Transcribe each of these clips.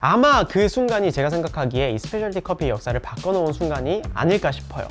아마 그 순간이 제가 생각하기에 이 스페셜티 커피의 역사를 바꿔놓은 순간이 아닐까 싶어요.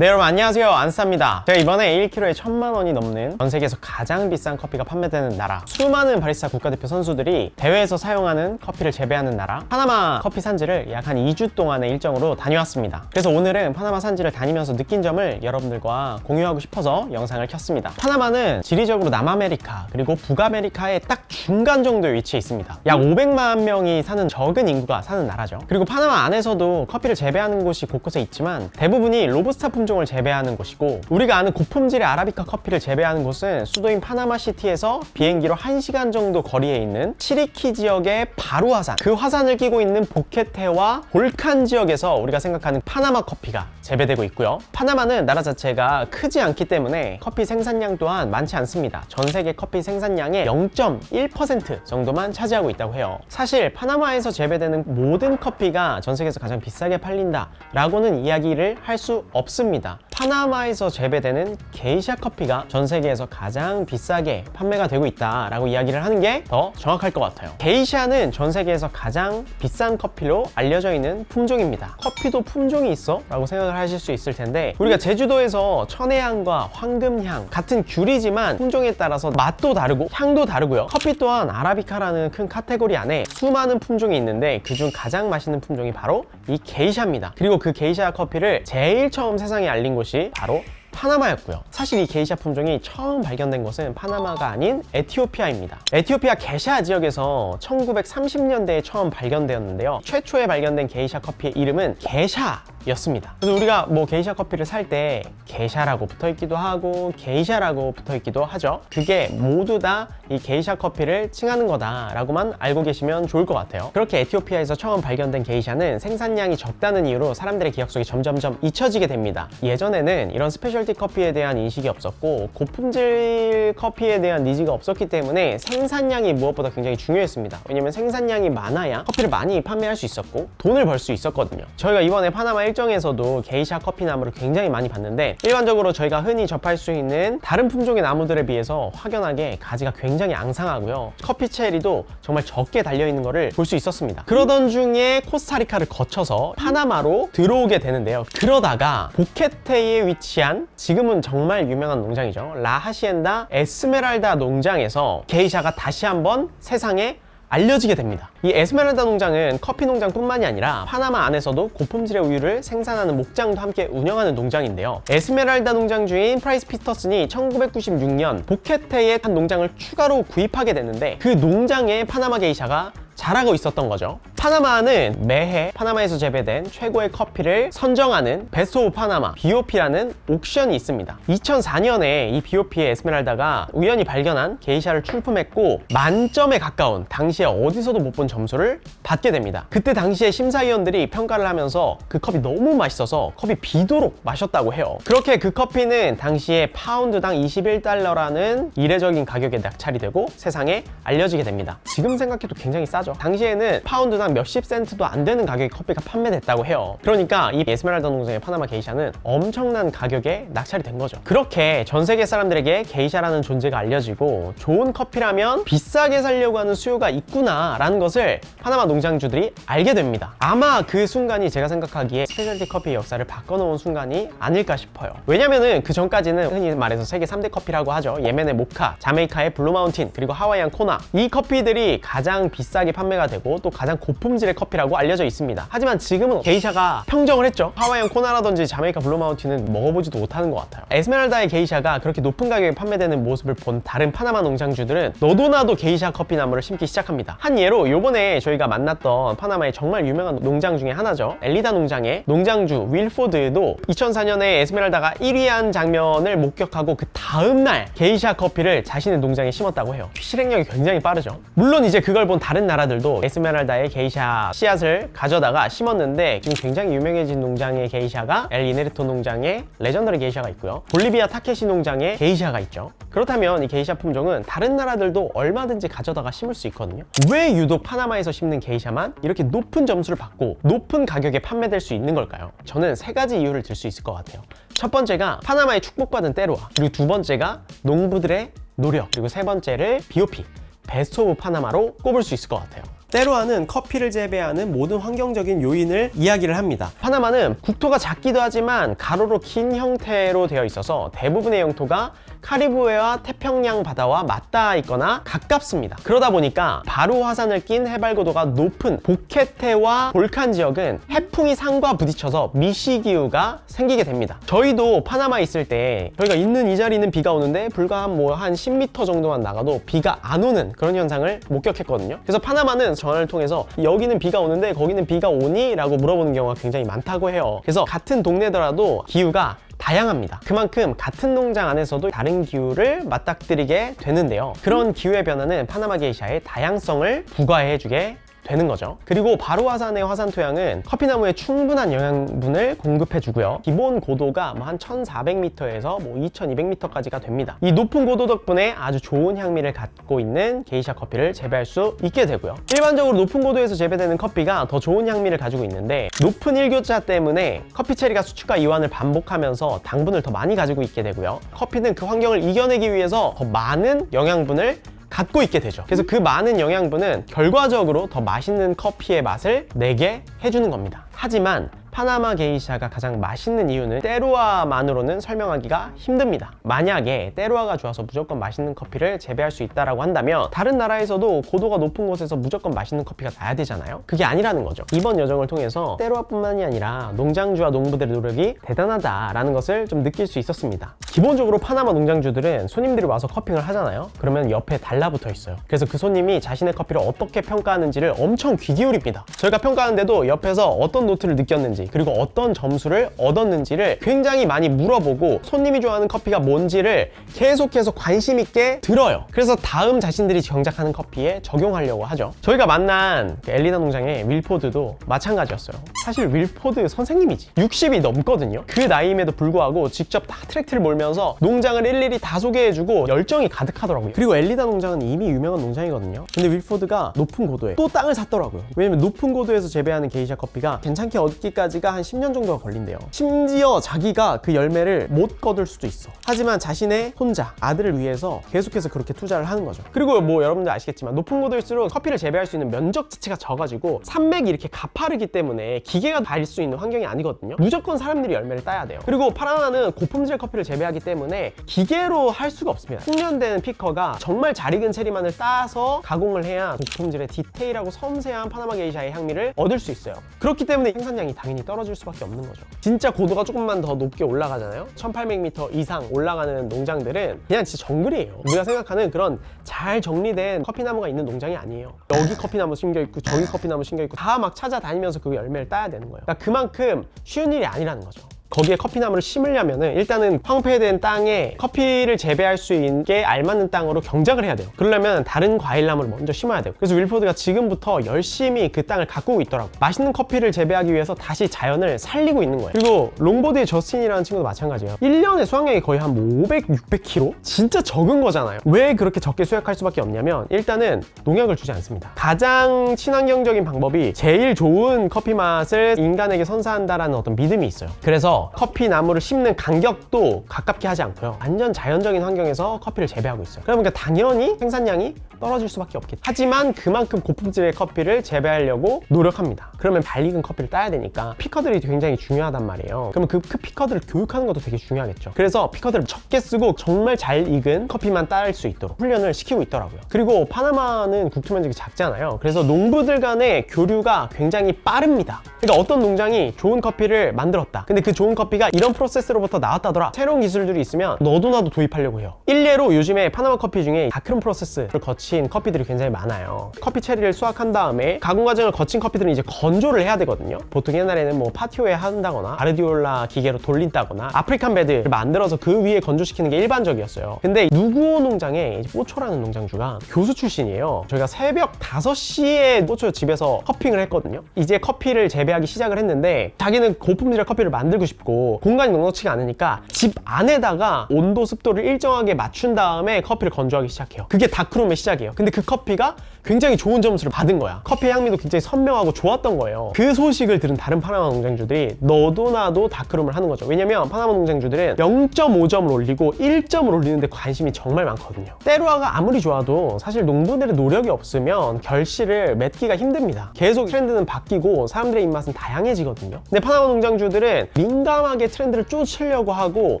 네, 여러분 안녕하세요, 안스타입니다. 제가 이번에 1kg에 1000만 원이 넘는 전 세계에서 가장 비싼 커피가 판매되는 나라, 수많은 바리스타 국가대표 선수들이 대회에서 사용하는 커피를 재배하는 나라 파나마 커피 산지를 약 한 2주 동안의 일정으로 다녀왔습니다. 그래서 오늘은 파나마 산지를 다니면서 느낀 점을 여러분들과 공유하고 싶어서 영상을 켰습니다. 파나마는 지리적으로 남아메리카 그리고 북아메리카의 딱 중간 정도에 위치해 있습니다. 약 500만 명이 사는 적은 인구가 사는 나라죠. 그리고 파나마 안에서도 커피를 재배하는 곳이 곳곳에 있지만 대부분이 로부스타 품종을 재배하는 곳이고, 우리가 아는 고품질의 아라비카 커피를 재배하는 곳은 수도인 파나마시티에서 비행기로 1시간 정도 거리에 있는 치리키 지역의 바루 화산, 그 화산을 끼고 있는 보케테와 볼칸 지역에서 우리가 생각하는 파나마 커피가 재배되고 있고요. 파나마는 나라 자체가 크지 않기 때문에 커피 생산량 또한 많지 않습니다. 전 세계 커피 생산량의 0.1% 정도만 차지하고 있다고 해요. 사실 파나마에서 재배되는 모든 커피가 전 세계에서 가장 비싸게 팔린다 라고는 이야기를 할 수 없습니다. 파나마에서 재배되는 게이샤 커피가 전 세계에서 가장 비싸게 판매가 되고 있다라고 이야기를 하는 게 더 정확할 것 같아요. 게이샤는 전 세계에서 가장 비싼 커피로 알려져 있는 품종입니다. 커피도 품종이 있어? 라고 생각을 하실 수 있을 텐데, 우리가 제주도에서 천혜향과 황금향 같은 귤이지만 품종에 따라서 맛도 다르고 향도 다르고요. 커피 또한 아라비카라는 큰 카테고리 안에 수많은 품종이 있는데 그중 가장 맛있는 품종이 바로 이 게이샤입니다. 그리고 그 게이샤 커피를 제일 처음 세상에 알린 곳이 바로 파나마였고요. 사실 이 게이샤 품종이 처음 발견된 곳은 파나마가 아닌 에티오피아입니다. 에티오피아 게샤 지역에서 1930년대에 처음 발견되었는데요. 최초에 발견된 게이샤 커피의 이름은 게샤였습니다. 그래서 우리가 뭐 게이샤 커피를 살 때 게샤라고 붙어있기도 하고 게이샤라고 붙어있기도 하죠. 그게 모두 다 이 게이샤 커피를 칭하는 거다라고만 알고 계시면 좋을 것 같아요. 그렇게 에티오피아에서 처음 발견된 게이샤는 생산량이 적다는 이유로 사람들의 기억 속에 점점점 잊혀지게 됩니다. 예전에는 이런 스페셜티 커피에 대한 인식이 없었고 고품질 커피에 대한 니즈가 없었기 때문에 생산량이 무엇보다 굉장히 중요했습니다. 왜냐면 생산량이 많아야 커피를 많이 판매할 수 있었고 돈을 벌 수 있었거든요. 저희가 이번에 파나마 일정에서도 게이샤 커피 나무를 굉장히 많이 봤는데, 일반적으로 저희가 흔히 접할 수 있는 다른 품종의 나무들에 비해서 확연하게 가지가 굉장히 앙상하고요. 커피 체리도 정말 적게 달려있는 거를 볼 수 있었습니다. 그러던 중에 코스타리카를 거쳐서 파나마로 들어오게 되는데요. 그러다가 보케테에 위치한 지금은 정말 유명한 농장이죠. 라하시엔다 에스메랄다 농장에서 게이샤가 다시 한번 세상에 알려지게 됩니다. 이 에스메랄다 농장은 커피 농장뿐만이 아니라 파나마 안에서도 고품질의 우유를 생산하는 목장도 함께 운영하는 농장인데요. 에스메랄다 농장 주인 프라이스 피터슨이 1996년 보케테의 한 농장을 추가로 구입하게 됐는데, 그 농장에 파나마 게이샤가 자라고 있었던 거죠. 파나마는 매해 파나마에서 재배된 최고의 커피를 선정하는 베스트 오브 파나마 BOP라는 옥션이 있습니다. 2004년에 이 BOP의 에스메랄다가 우연히 발견한 게이샤를 출품했고 만점에 가까운, 당시에 어디서도 못 본 점수를 받게 됩니다. 그때 당시에 심사위원들이 평가를 하면서 그 컵이 너무 맛있어서 컵이 비도록 마셨다고 해요. 그렇게 그 커피는 당시에 파운드당 21달러라는 이례적인 가격에 낙찰이 되고 세상에 알려지게 됩니다. 지금 생각해도 굉장히 싸죠. 당시에는 파운드당 몇십 센트도 안 되는 가격의 커피가 판매됐다고 해요. 그러니까 이 에스메랄다 농장의 파나마 게이샤는 엄청난 가격에 낙찰이 된 거죠. 그렇게 전 세계 사람들에게 게이샤라는 존재가 알려지고 좋은 커피라면 비싸게 사려고 하는 수요가 있구나 라는 것을 파나마 농장주들이 알게 됩니다. 아마 그 순간이 제가 생각하기에 스페셜티 커피의 역사를 바꿔놓은 순간이 아닐까 싶어요. 왜냐면은 그 전까지는 흔히 말해서 세계 3대 커피라고 하죠. 예멘의 모카, 자메이카의 블루 마운틴, 그리고 하와이안 코나, 이 커피들이 가장 비싸게 판매가 되고 또 가장 고품질의 커피라고 알려져 있습니다. 하지만 지금은 게이샤가 평정을 했죠. 하와이안 코나라든지 자메이카 블루 마운틴은 먹어보지도 못하는 것 같아요. 에스메랄다의 게이샤가 그렇게 높은 가격에 판매되는 모습을 본 다른 파나마 농장주들은 너도나도 게이샤 커피 나무를 심기 시작합니다. 한 예로 요번에 저희가 만났던 파나마의 정말 유명한 농장 중에 하나죠. 엘리다 농장의 농장주 윌포드도 2004년에 에스메랄다가 1위한 장면을 목격하고 그 다음날 게이샤 커피를 자신의 농장에 심었다고 해요. 실행력이 굉장히 빠르죠. 물론 이제 그걸 본 다른 나라들도 에스메랄다의 게이샤 씨앗을 가져다가 심었는데, 지금 굉장히 유명해진 농장의 게이샤가 엘 이네르토 농장의 레전더리 게이샤가 있고요. 볼리비아 타케시 농장의 게이샤가 있죠. 그렇다면 이 게이샤 품종은 다른 나라들도 얼마든지 가져다가 심을 수 있거든요. 왜 유독 파나마에서 심는 게이샤만 이렇게 높은 점수를 받고 높은 가격에 판매될 수 있는 걸까요? 저는 세 가지 이유를 들 수 있을 것 같아요. 첫 번째가 파나마의 축복받은 때로와, 그리고 두 번째가 농부들의 노력, 그리고 세 번째를 BOP, 베스트 오브 파나마로 꼽을 수 있을 것 같아요. 때로하는 커피를 재배하는 모든 환경적인 요인을 이야기를 합니다. 파나마는 국토가 작기도 하지만 가로로 긴 형태로 되어 있어서 대부분의 영토가 카리브해와 태평양 바다와 맞닿아 있거나 가깝습니다. 그러다 보니까 바로 화산을 낀 해발 고도가 높은 보케테와 볼칸 지역은 해풍이 산과 부딪혀서 미시기후가 생기게 됩니다. 저희도 파나마에 있을 때 저희가 있는 이 자리는 비가 오는데 불과 한 10m 정도만 나가도 비가 안 오는 그런 현상을 목격했거든요. 그래서 파나마는 전화를 통해서 여기는 비가 오는데 거기는 비가 오니? 라고 물어보는 경우가 굉장히 많다고 해요. 그래서 같은 동네더라도 기후가 다양합니다. 그만큼 같은 농장 안에서도 다른 기후를 맞닥뜨리게 되는데요. 그런 기후의 변화는 파나마 게이샤의 다양성을 부과해주게 되는 거죠. 그리고 바로 화산의 화산 토양은 커피나무에 충분한 영양분을 공급해주고요. 기본 고도가 한 1400m에서 2200m까지가 됩니다. 이 높은 고도 덕분에 아주 좋은 향미를 갖고 있는 게이샤 커피를 재배할 수 있게 되고요. 일반적으로 높은 고도에서 재배되는 커피가 더 좋은 향미를 가지고 있는데 높은 일교차 때문에 커피 체리가 수축과 이완을 반복하면서 당분을 더 많이 가지고 있게 되고요. 커피는 그 환경을 이겨내기 위해서 더 많은 영양분을 갖고 있게 되죠. 그래서 그 많은 영양분은 결과적으로 더 맛있는 커피의 맛을 내게 해주는 겁니다. 하지만 파나마 게이샤가 가장 맛있는 이유는 때루아만으로는 설명하기가 힘듭니다. 만약에 때루아가 좋아서 무조건 맛있는 커피를 재배할 수 있다고 한다면 다른 나라에서도 고도가 높은 곳에서 무조건 맛있는 커피가 나야 되잖아요. 그게 아니라는 거죠. 이번 여정을 통해서 때루아뿐만이 아니라 농장주와 농부들의 노력이 대단하다라는 것을 좀 느낄 수 있었습니다. 기본적으로 파나마 농장주들은 손님들이 와서 커핑을 하잖아요. 그러면 옆에 달라붙어 있어요. 그래서 그 손님이 자신의 커피를 어떻게 평가하는지를 엄청 귀 기울입니다. 저희가 평가하는데도 옆에서 어떤 노트를 느꼈는지 그리고 어떤 점수를 얻었는지를 굉장히 많이 물어보고 손님이 좋아하는 커피가 뭔지를 계속해서 관심 있게 들어요. 그래서 다음 자신들이 경작하는 커피에 적용하려고 하죠. 저희가 만난 엘리나 농장의 윌포드도 마찬가지였어요. 사실 윌포드 선생님이지 60이 넘거든요. 그 나이임에도 불구하고 직접 다 트랙트를 몰면서 농장을 일일이 다 소개해주고 열정이 가득하더라고요. 그리고 엘리나 농장은 이미 유명한 농장이거든요. 근데 윌포드가 높은 고도에 또 땅을 샀더라고요. 왜냐면 높은 고도에서 재배하는 게이샤 커피가 괜찮게 얻기까지가 한 10년 정도가 걸린대요. 심지어 자기가 그 열매를 못 거둘 수도 있어. 하지만 자신의 손자, 아들을 위해서 계속해서 그렇게 투자를 하는 거죠. 그리고 여러분들 아시겠지만 높은 고도일수록 커피를 재배할 수 있는 면적 자체가 적어지고 산맥이 이렇게 가파르기 때문에 기계가 달 수 있는 환경이 아니거든요. 무조건 사람들이 열매를 따야 돼요. 그리고 파나마는 고품질 커피를 재배하기 때문에 기계로 할 수가 없습니다. 숙련된 피커가 정말 잘 익은 체리만을 따서 가공을 해야 고품질의 디테일하고 섬세한 파나마 게이샤의 향미를 얻을 수 있어요. 그렇기 때문에 생산량이 당연히 떨어질 수밖에 없는 거죠. 진짜 고도가 조금만 더 높게 올라가잖아요. 1800m 이상 올라가는 농장들은 그냥 진짜 정글이에요. 우리가 생각하는 그런 잘 정리된 커피나무가 있는 농장이 아니에요. 여기 커피나무 심겨있고 저기 커피나무 심겨있고 다 막 찾아다니면서 그 열매를 따야 되는 거예요. 그러니까 그만큼 쉬운 일이 아니라는 거죠. 거기에 커피나무를 심으려면은 일단은 황폐된 땅에 커피를 재배할 수 있게 알맞는 땅으로 경작을 해야 돼요. 그러려면 다른 과일나무를 먼저 심어야 돼요. 그래서 윌포드가 지금부터 열심히 그 땅을 가꾸고 있더라고요. 맛있는 커피를 재배하기 위해서 다시 자연을 살리고 있는 거예요. 그리고 롱보드의 저스틴이라는 친구도 마찬가지예요. 1년에 수확량이 거의 한 500, 600kg? 진짜 적은 거잖아요. 왜 그렇게 적게 수확할 수밖에 없냐면 일단은 농약을 주지 않습니다. 가장 친환경적인 방법이 제일 좋은 커피 맛을 인간에게 선사한다라는 어떤 믿음이 있어요. 그래서 커피 나무를 심는 간격도 가깝게 하지 않고요. 완전 자연적인 환경에서 커피를 재배하고 있어요. 그러니까 당연히 생산량이 떨어질 수밖에 없겠죠. 하지만 그만큼 고품질의 커피를 재배하려고 노력합니다. 그러면 잘 익은 커피를 따야 되니까 피커들이 굉장히 중요하단 말이에요. 그러면 그 피커들을 교육하는 것도 되게 중요하겠죠. 그래서 피커들을 적게 쓰고 정말 잘 익은 커피만 딸 수 있도록 훈련을 시키고 있더라고요. 그리고 파나마는 국토 면적이 작잖아요. 그래서 농부들 간의 교류가 굉장히 빠릅니다. 그러니까 어떤 농장이 좋은 커피를 만들었다. 근데 그 좋은 커피가 이런 프로세스로부터 나왔다더라. 새로운 기술들이 있으면 너도 나도 도입하려고 해요. 일례로 요즘에 파나마 커피 중에 다크룸 프로세스를 거친 커피들이 굉장히 많아요. 커피 체리를 수확한 다음에 가공 과정을 거친 커피들은 이제 건조를 해야 되거든요. 보통 옛날에는 파티오에 한다거나 바르디올라 기계로 돌린다거나 아프리칸 베드를 만들어서 그 위에 건조시키는 게 일반적이었어요. 근데 누구오 농장에 뽀초라는 농장주가 교수 출신이에요. 저희가 새벽 5시에 뽀초 집에서 커핑을 했거든요. 이제 커피를 재배하기 시작을 했는데 자기는 고품질의 커피를 만들고 싶고 공간이 넉넉치가 않으니까 집 안에다가 온도 습도를 일정하게 맞춘 다음에 커피를 건조하기 시작해요. 그게 다크룸의 시작이에요. 시작이에요. 근데 그 커피가 굉장히 좋은 점수를 받은 거야. 커피의 향미도 굉장히 선명하고 좋았던 거예요. 그 소식을 들은 다른 파나마 농장주들이 너도 나도 다크룸을 하는 거죠. 왜냐면 파나마 농장주들은 0.5점을 올리고 1점을 올리는데 관심이 정말 많거든요. 때루아가 아무리 좋아도 사실 농부들의 노력이 없으면 결실을 맺기가 힘듭니다. 계속 트렌드는 바뀌고 사람들의 입맛은 다양해지거든요. 근데 파나마 농장주들은 민감하게 트렌드를 쫓으려고 하고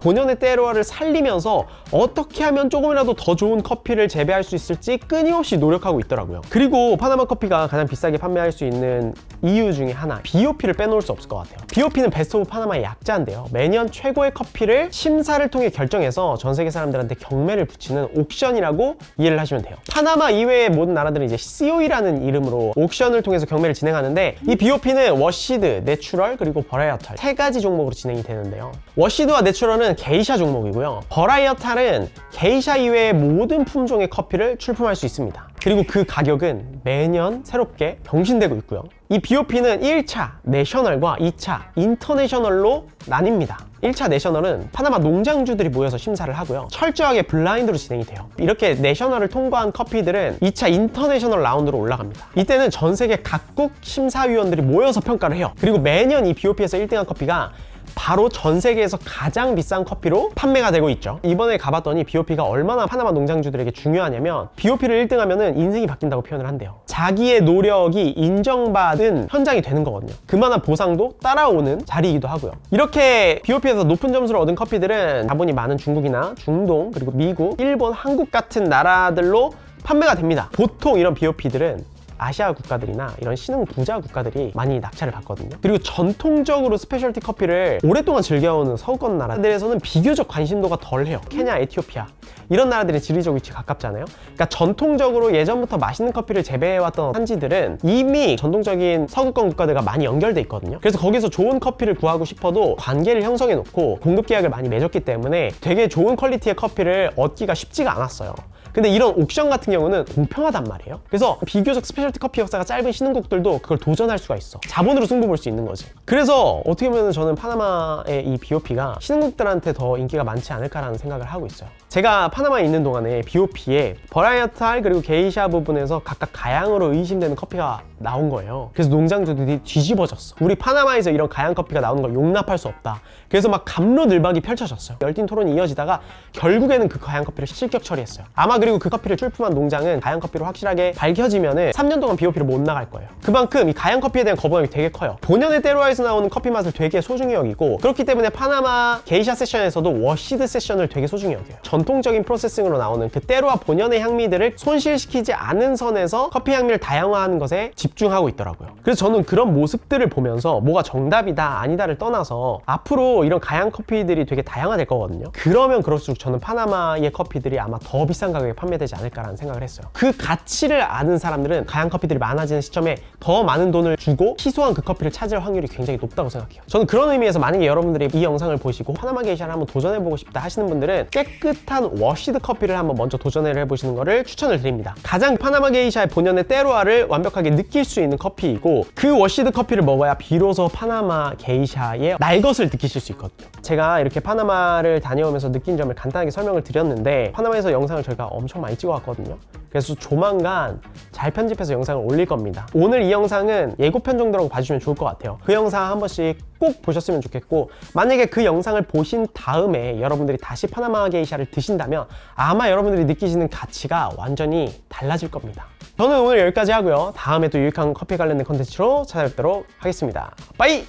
본연의 때루아를 살리면서 어떻게 하면 조금이라도 더 좋은 커피를 재배할 수 있을지 끊임없이 노력하고 있더라고요. 그리고 파나마 커피가 가장 비싸게 판매할 수 있는 이유 중에 하나, BOP를 빼놓을 수 없을 것 같아요. BOP는 베스트 오브 파나마의 약자인데요. 매년 최고의 커피를 심사를 통해 결정해서 전 세계 사람들한테 경매를 붙이는 옥션이라고 이해를 하시면 돼요. 파나마 이외의 모든 나라들은 이제 COE라는 이름으로 옥션을 통해서 경매를 진행하는데, 이 BOP는 워시드, 내추럴, 그리고 버라이어탈 세 가지 종목으로 진행이 되는데요. 워시드와 내추럴은 게이샤 종목이고요. 버라이어탈은 게이샤 이외의 모든 품종의 커피를 출품할 수 있습니다. 그리고 그 가격은 매년 새롭게 경신되고 있고요. 이 BOP는 1차 내셔널과 2차 인터내셔널로 나뉩니다. 1차 내셔널은 파나마 농장주들이 모여서 심사를 하고요. 철저하게 블라인드로 진행이 돼요. 이렇게 내셔널을 통과한 커피들은 2차 인터내셔널 라운드로 올라갑니다. 이때는 전 세계 각국 심사위원들이 모여서 평가를 해요. 그리고 매년 이 BOP에서 1등한 커피가 바로 전 세계에서 가장 비싼 커피로 판매가 되고 있죠. 이번에 가봤더니 BOP가 얼마나 파나마 농장주들에게 중요하냐면, BOP를 1등하면은 인생이 바뀐다고 표현을 한대요. 자기의 노력이 인정받은 현장이 되는 거거든요. 그만한 보상도 따라오는 자리이기도 하고요. 이렇게 BOP에서 높은 점수를 얻은 커피들은 자본이 많은 중국이나 중동, 그리고 미국, 일본, 한국 같은 나라들로 판매가 됩니다. 보통 이런 BOP들은 아시아 국가들이나 이런 신흥 부자 국가들이 많이 낙찰을 받거든요. 그리고 전통적으로 스페셜티 커피를 오랫동안 즐겨오는 서구권 나라들에서는 비교적 관심도가 덜해요. 케냐, 에티오피아 이런 나라들이 지리적 위치 가깝잖아요. 그러니까 전통적으로 예전부터 맛있는 커피를 재배해왔던 산지들은 이미 전통적인 서구권 국가들과 많이 연결돼 있거든요. 그래서 거기서 좋은 커피를 구하고 싶어도 관계를 형성해 놓고 공급 계약을 많이 맺었기 때문에 되게 좋은 퀄리티의 커피를 얻기가 쉽지가 않았어요. 근데 이런 옥션 같은 경우는 공평하단 말이에요. 그래서 비교적 스페셜티 커피 역사가 짧은 신흥국들도 그걸 도전할 수가 있어. 자본으로 승부 볼 수 있는 거지. 그래서 어떻게 보면 저는 파나마의 이 BOP가 신흥국들한테 더 인기가 많지 않을까라는 생각을 하고 있어요. 제가 파나마에 있는 동안에 BOP에 버라이어탈 그리고 게이샤 부분에서 각각 가양으로 의심되는 커피가 나온 거예요. 그래서 농장주들이 뒤집어졌어. 우리 파나마에서 이런 가양 커피가 나오는 걸 용납할 수 없다. 그래서 막 갑로늘박이 펼쳐졌어요. 열띤 토론이 이어지다가 결국에는 그 가양 커피를 실격 처리했어요. 아마 그리고 그 커피를 출품한 농장은 가양 커피로 확실하게 밝혀지면은 3년 동안 BOP를 못 나갈 거예요. 그만큼 이 가양 커피에 대한 거부감이 되게 커요. 본연의 때루아에서 나오는 커피 맛을 되게 소중히 여기고, 그렇기 때문에 파나마 게이샤 세션에서도 워시드 세션을 되게 소중히 여겨요. 전통적인 프로세싱으로 나오는 그 때루아 본연의 향미들을 손실시키지 않은 선에서 커피 향미를 다양화하는 것에 집중하고 있더라고요. 그래서 저는 그런 모습들을 보면서 뭐가 정답이다 아니다를 떠나서 앞으로 이런 가양 커피들이 되게 다양화될 거거든요. 그러면 그럴수록 저는 파나마의 커피들이 아마 더 비싼 가격에 판매되지 않을까라는 생각을 했어요. 그 가치를 아는 사람들은 가양 커피들이 많아지는 시점에 더 많은 돈을 주고 희소한 그 커피를 찾을 확률이 굉장히 높다고 생각해요. 저는 그런 의미에서 만약에 여러분들이 이 영상을 보시고 파나마 게이샤를 한번 도전해보고 싶다 하시는 분들은 깨끗한 워시드 커피를 한번 먼저 도전을 해보시는 거를 추천을 드립니다. 가장 파나마 게이샤의 본연의 때루아를 완벽하게 느낄 수 있는 커피이고, 그 워시드 커피를 먹어야 비로소 파나마 게이샤의 날 것을 느끼실 수 있거든요. 제가 이렇게 파나마를 다녀오면서 느낀 점을 간단하게 설명을 드렸는데, 파나마에서 영상을 저희가 엄청 많이 찍어왔거든요. 그래서 조만간 잘 편집해서 영상을 올릴 겁니다. 오늘 이 영상은 예고편 정도라고 봐주시면 좋을 것 같아요. 그 영상 한 번씩 꼭 보셨으면 좋겠고, 만약에 그 영상을 보신 다음에 여러분들이 다시 파나마 게이샤를 드신다면 아마 여러분들이 느끼시는 가치가 완전히 달라질 겁니다. 저는 오늘 여기까지 하고요. 다음에 또 유익한 커피 관련된 컨텐츠로 찾아뵙도록 하겠습니다. 빠이!